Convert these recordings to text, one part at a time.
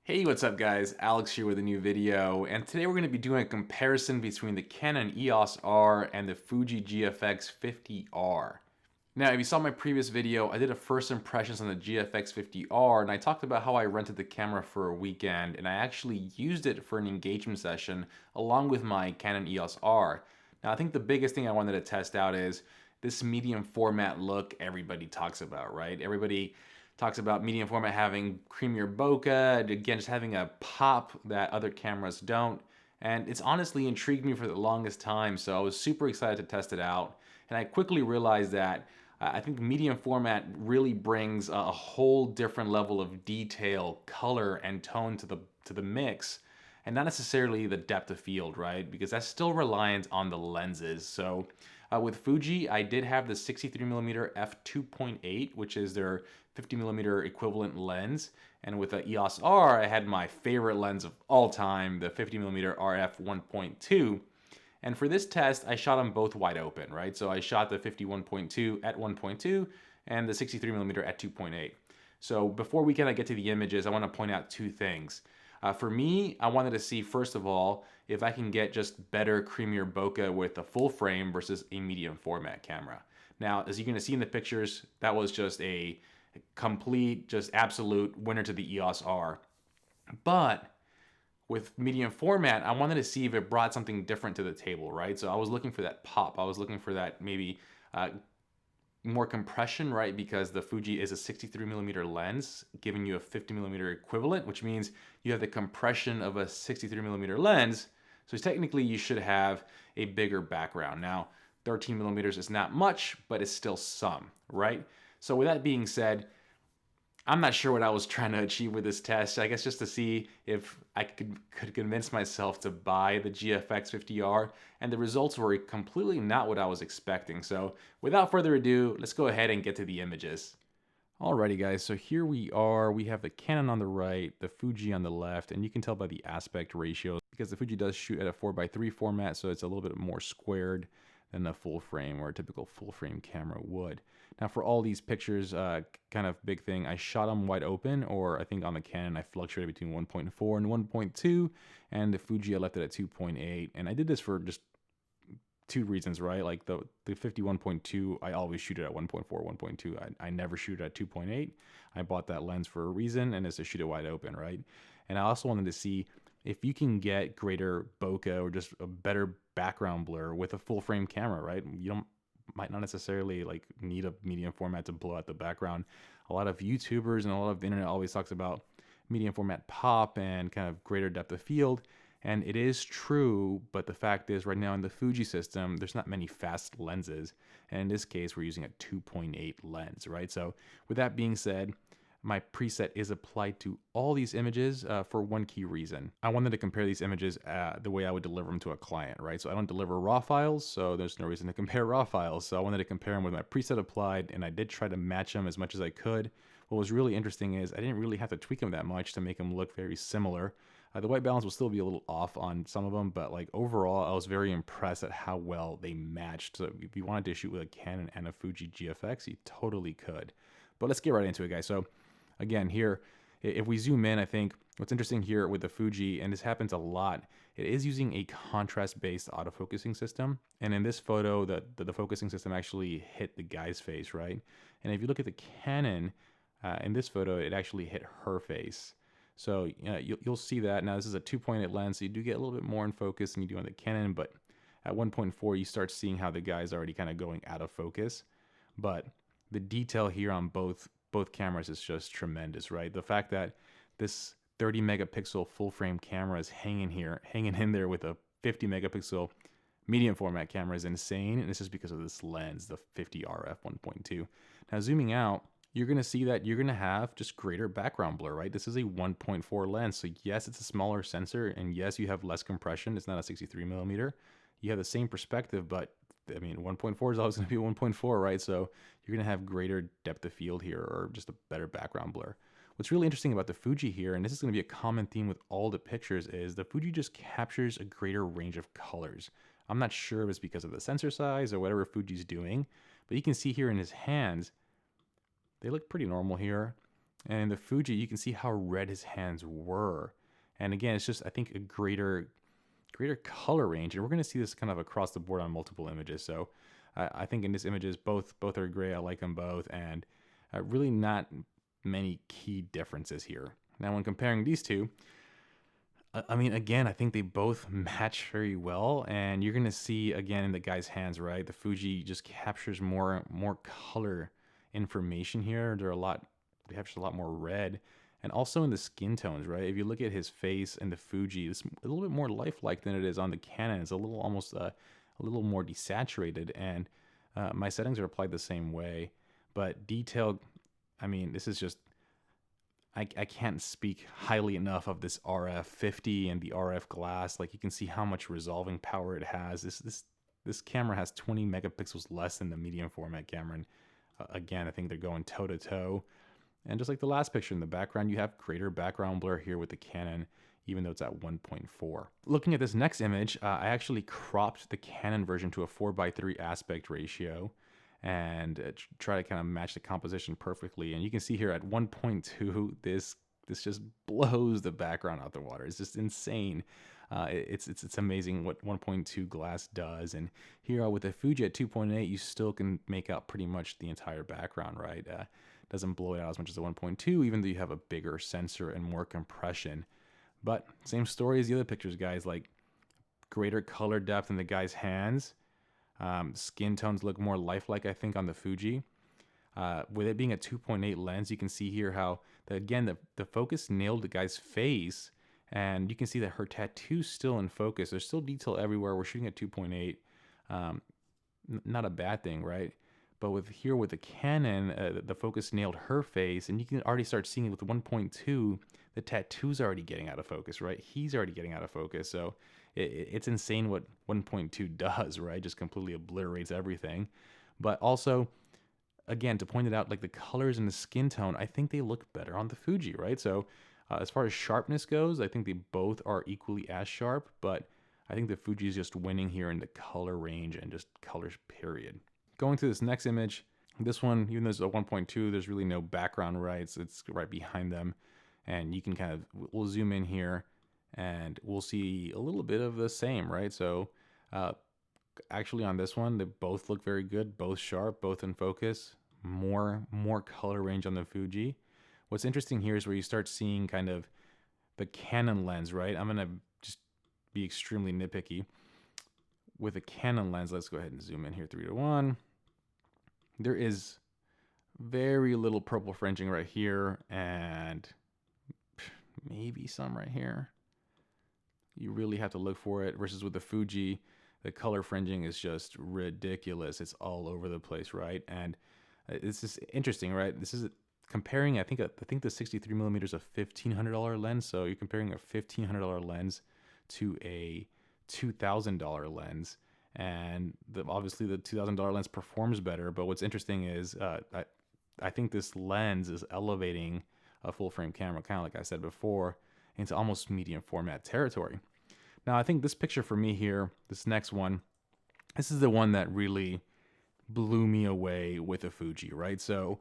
Hey, what's up guys? Alex here with a new video, and today we're going to be doing a comparison between the Canon EOS R and the Fuji GFX 50R. Now, if you saw my previous video, I did a first impressions on the GFX 50R, and I talked about how I rented the camera for a weekend, and I actually used it for an engagement session along with my Canon EOS R. Now, I think the biggest thing I wanted to test out is this medium format look everybody talks about, right? Everybody talks about medium format having creamier bokeh, again, just having a pop that other cameras don't. And it's honestly intrigued me for the longest time, so I was super excited to test it out. And I quickly realized that I think medium format really brings a whole different level of detail, color, and tone to the mix, and not necessarily the depth of field, right? Because that's still reliant on the lenses. So with Fuji, I did have the 63mm f2.8, which is their 50mm equivalent lens. And with the EOS R, I had my favorite lens of all time, the 50mm RF 1.2. And for this test, I shot them both wide open, right? So I shot the 51.2 at 1.2 and the 63mm at 2.8. So before we kind of get to the images, I want to point out two things. For me, I wanted to see, first of all, if I can get just better, creamier bokeh with a full frame versus a medium format camera. Now, as you're going to see in the pictures, that was just a complete, just absolute winner to the EOS R. But with medium format, I wanted to see if it brought something different to the table, right? So I was looking for that pop. I was looking for that maybe more compression, right? Because the Fuji is a 63mm lens, giving you a 50mm equivalent, which means you have the compression of a 63mm lens. So technically you should have a bigger background. Now, 13mm is not much, but it's still some, right? So with that being said, I'm not sure what I was trying to achieve with this test. I guess just to see if I could convince myself to buy the GFX 50R, and the results were completely not what I was expecting. So without further ado, let's go ahead and get to the images. Alrighty guys, so here we are. We have the Canon on the right, the Fuji on the left, and you can tell by the aspect ratio because the Fuji does shoot at a 4:3 format, so it's a little bit more squared than a full frame or a typical full frame camera would. Now for all these pictures, kind of big thing, I shot them wide open, or I think on the Canon I fluctuated between 1.4 and 1.2, and the Fuji I left it at 2.8, and I did this for just two reasons, right? Like the 51.2, I always shoot it at 1.4, 1.2. I never shoot it at 2.8. I bought that lens for a reason, and it's to shoot it wide open, right? And I also wanted to see if you can get greater bokeh or just a better background blur with a full frame camera, right? You might not necessarily like need a medium format to blow out the background. A lot of YouTubers and a lot of the internet always talks about medium format pop and kind of greater depth of field. And it is true, but the fact is right now in the Fuji system, there's not many fast lenses. And in this case, we're using a 2.8 lens, right? So with that being said, my preset is applied to all these images for one key reason. I wanted to compare these images the way I would deliver them to a client, right? So I don't deliver raw files, so there's no reason to compare raw files. So I wanted to compare them with my preset applied, and I did try to match them as much as I could. What was really interesting is I didn't really have to tweak them that much to make them look very similar. The white balance will still be a little off on some of them, but like overall, I was very impressed at how well they matched. So if you wanted to shoot with a Canon and a Fuji GFX, you totally could. But let's get right into it, guys. So again, here, if we zoom in, I think what's interesting here with the Fuji, and this happens a lot, it is using a contrast-based autofocusing system. And in this photo, the focusing system actually hit the guy's face, right? And if you look at the Canon, in this photo, it actually hit her face. So you'll see that. Now this is a 2.8 lens, so you do get a little bit more in focus than you do on the Canon, but at 1.4 you start seeing how the guy's already kind of going out of focus. But the detail here on both cameras is just tremendous, right? The fact that this 30 megapixel full frame camera is hanging in there with a 50 megapixel medium format camera is insane, and this is because of this lens, the 50R f1.2. Now zooming out, you're going to see that you're going to have just greater background blur, right? This is a 1.4 lens. So yes, it's a smaller sensor, and yes, you have less compression. It's not a 63mm. You have the same perspective, but I mean, 1.4 is always going to be 1.4, right? So you're going to have greater depth of field here, or just a better background blur. What's really interesting about the Fuji here, and this is going to be a common theme with all the pictures, is the Fuji just captures a greater range of colors. I'm not sure if it's because of the sensor size or whatever Fuji's doing, but you can see here in his hands, they look pretty normal here. And in the Fuji, you can see how red his hands were. And again, it's just, I think, a greater color range. And we're going to see this kind of across the board on multiple images. So I think in this images, both are great. I like them both. And really not many key differences here. Now, when comparing these two, I mean, again, I think they both match very well, and you're gonna see again in the guy's hands, right? The Fuji just captures more color information here. They capture a lot more red, and also in the skin tones, right? If you look at his face and the Fuji, it's a little bit more lifelike than it is on the Canon. It's a little almost a little more desaturated, and my settings are applied the same way, but detailed. I mean, this is just. I can't speak highly enough of this RF50 and the RF glass. Like, you can see how much resolving power it has. This camera has 20 megapixels less than the medium format camera. And again, I think they're going toe to toe. And just like the last picture in the background, you have greater background blur here with the Canon, even though it's at 1.4. Looking at this next image, I actually cropped the Canon version to a 4:3 aspect ratio and try to kind of match the composition perfectly. And you can see here at 1.2, this just blows the background out the water. It's just insane. It's amazing what 1.2 glass does. And here with the Fuji at 2.8, you still can make out pretty much the entire background, right? Doesn't blow it out as much as the 1.2, even though you have a bigger sensor and more compression. But same story as the other pictures, guys. Like, greater color depth in the guy's hands. Skin tones look more lifelike, I think, on the Fuji. With it being a 2.8 lens, you can see here how, the focus nailed the guy's face, and you can see that her tattoo's still in focus. There's still detail everywhere. We're shooting at 2.8. Not a bad thing, right? But with the Canon, the focus nailed her face, and you can already start seeing it with 1.2, the tattoo's already getting out of focus, right? He's already getting out of focus. So it's insane what 1.2 does, right? Just completely obliterates everything. But also, again, to point it out, like the colors and the skin tone, I think they look better on the Fuji, right? So as far as sharpness goes, I think they both are equally as sharp, but I think the Fuji is just winning here in the color range and just colors, period. Going to this next image, this one, even though it's a 1.2, there's really no background, right? It's right behind them. And you can we'll zoom in here and we'll see a little bit of the same, right? So actually on this one, they both look very good, both sharp, both in focus, more color range on the Fuji. What's interesting here is where you start seeing kind of the Canon lens, right? I'm gonna just be extremely nitpicky. With a Canon lens, let's go ahead and zoom in here, 3:1. There is very little purple fringing right here, and maybe some right here. You really have to look for it, versus with the Fuji, the color fringing is just ridiculous. It's all over the place, right? And it's just interesting, right? This is comparing, I think the 63 millimeters a $1,500 lens. So you're comparing a $1,500 lens to a $2,000 lens, and obviously the $2,000 lens performs better. But what's interesting is I think this lens is elevating a full frame camera, kind of like I said before, into almost medium format territory. Now, I think this picture for me here, this next one, this is the one that really blew me away with a Fuji, right? So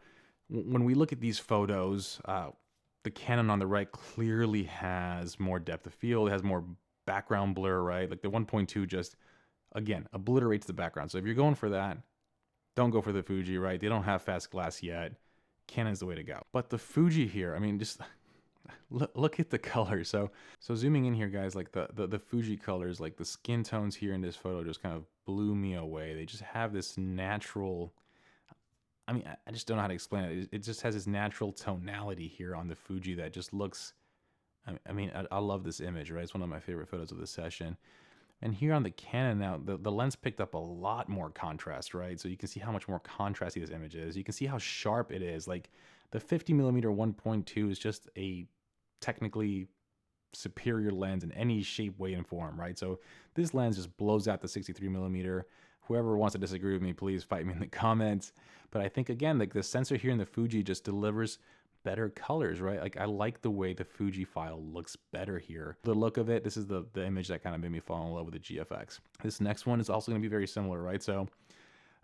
when we look at these photos, the Canon on the right clearly has more depth of field. It has more background blur, right? Like the 1.2 just, again, obliterates the background. So if you're going for that, don't go for the Fuji, right? They don't have fast glass yet. Canon's the way to go. But the Fuji here, I mean, just look at the colors. So zooming in here, guys, like the Fuji colors, like the skin tones here in this photo just kind of blew me away. They just have this natural, I mean, I just don't know how to explain it. It just has this natural tonality here on the Fuji that just looks, I mean, I love this image, right? It's one of my favorite photos of the session. And here on the Canon now, the lens picked up a lot more contrast, right? So you can see how much more contrasty this image is. You can see how sharp it is. Like the 50mm 1.2 is just a technically superior lens in any shape, way, and form, right? So this lens just blows out the 63mm. Whoever wants to disagree with me, please fight me in the comments. But I think, again, like the sensor here in the Fuji just delivers better colors, right? Like I like the way the Fuji file looks better here. The look of it, this is the image that kind of made me fall in love with the GFX. This next one is also going to be very similar, right? So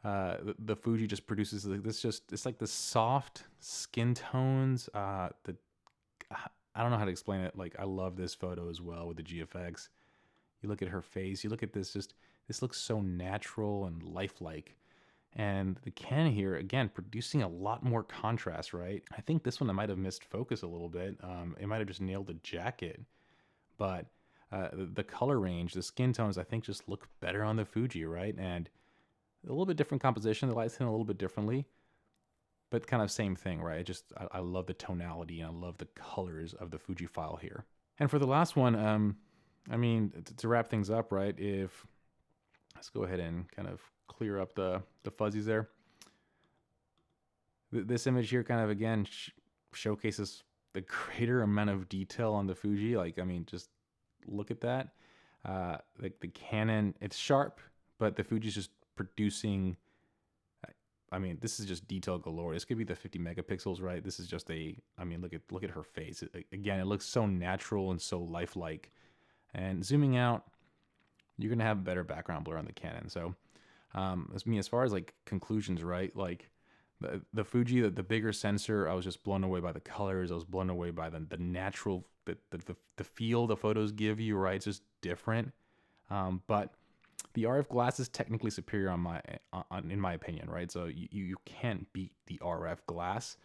The Fuji just produces it's like the soft skin tones. I don't know how to explain it. Like, I love this photo as well with the GFX. You look at her face, you look at this looks so natural and lifelike. And the Canon here, again, producing a lot more contrast, right? I think this one I might have missed focus a little bit. It might have just nailed the jacket, but the color range, the skin tones, I think just look better on the Fuji, right? And a little bit different composition. The light's hitting a little bit differently, but kind of same thing, right? I love the tonality and I love the colors of the Fujifilm here. And for the last one, I mean, to wrap things up, right? Let's go ahead and kind of clear up the fuzzies there. This image here kind of, again, showcases the greater amount of detail on the Fuji. Like, I mean, just look at that. Like the Canon, it's sharp, but the Fuji's just producing, I mean, this is just detail galore. This could be the 50 megapixels, right? This is just I mean, look at her face. Again, it looks so natural and so lifelike. And zooming out, you're gonna have better background blur on the Canon. So, as far as like conclusions, right? Like the Fuji, the bigger sensor, I was just blown away by the colors. I was blown away by the natural, the feel the photos give you, right? It's just different. But the RF glass is technically superior in my opinion, right? So you can't beat the RF glass,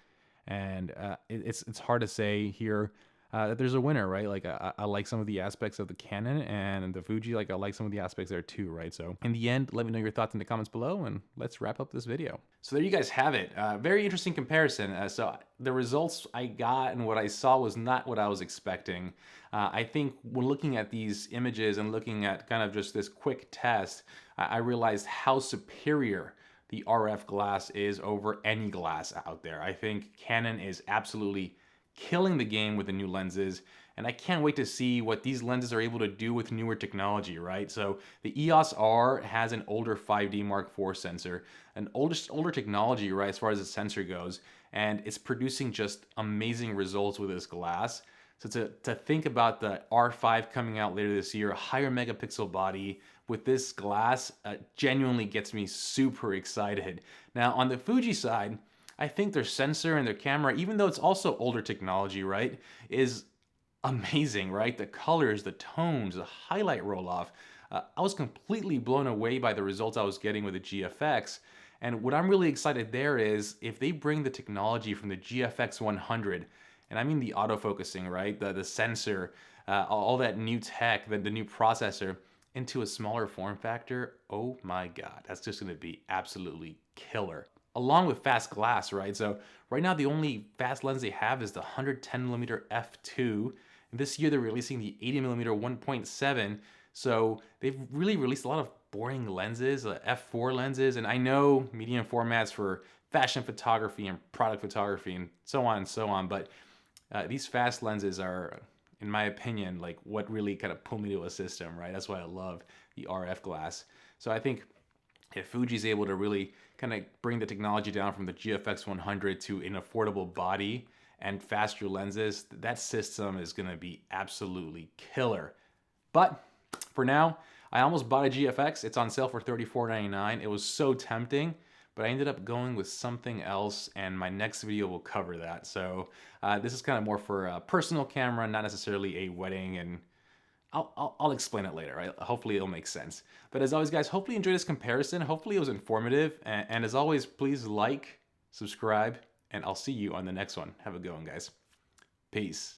and it's hard to say here that there's a winner, right? Like I like some of the aspects of the Canon and the Fuji, like I like some of the aspects there too, right? So in the end, let me know your thoughts in the comments below, and let's wrap up this video. So there you guys have it. Very interesting comparison. So the results I got and what I saw was not what I was expecting. I think when looking at these images and looking at kind of just this quick test, I realized how superior the RF glass is over any glass out there. I think Canon is absolutely killing the game with the new lenses, and I can't wait to see what these lenses are able to do with newer technology, right? So the EOS R has an older 5D Mark IV sensor, an older technology, right, as far as the sensor goes, and it's producing just amazing results with this glass. So to think about the R5 coming out later this year, a higher megapixel body with this glass genuinely gets me super excited. Now on the Fuji side, I think their sensor and their camera, even though it's also older technology, right, is amazing, right? The colors, the tones, the highlight roll-off. I was completely blown away by the results I was getting with the GFX. And what I'm really excited there is if they bring the technology from the GFX 100, and I mean the autofocusing, right? The sensor, all that new tech, the new processor, into a smaller form factor, oh my God, that's just gonna be absolutely killer. Along with fast glass, right? So right now the only fast lens they have is the 110mm f2. This year they're releasing the 80mm 1.7. So they've really released a lot of boring lenses, f4 lenses, and I know medium formats for fashion photography and product photography and so on, but these fast lenses are, in my opinion, like what really kind of pull me to a system, right? That's why I love the RF glass. So I think if Fuji's able to really kind of bring the technology down from the GFX 100 to an affordable body and faster lenses, that system is going to be absolutely killer. But for now, I almost bought a GFX. It's on sale for $34.99. It was so tempting, but I ended up going with something else, and my next video will cover that. So this is kind of more for a personal camera, not necessarily a wedding, and I'll explain it later, right? Hopefully it'll make sense. But as always, guys, hopefully you enjoyed this comparison. Hopefully it was informative. And as always, please like, subscribe, and I'll see you on the next one. Have a good one, guys. Peace.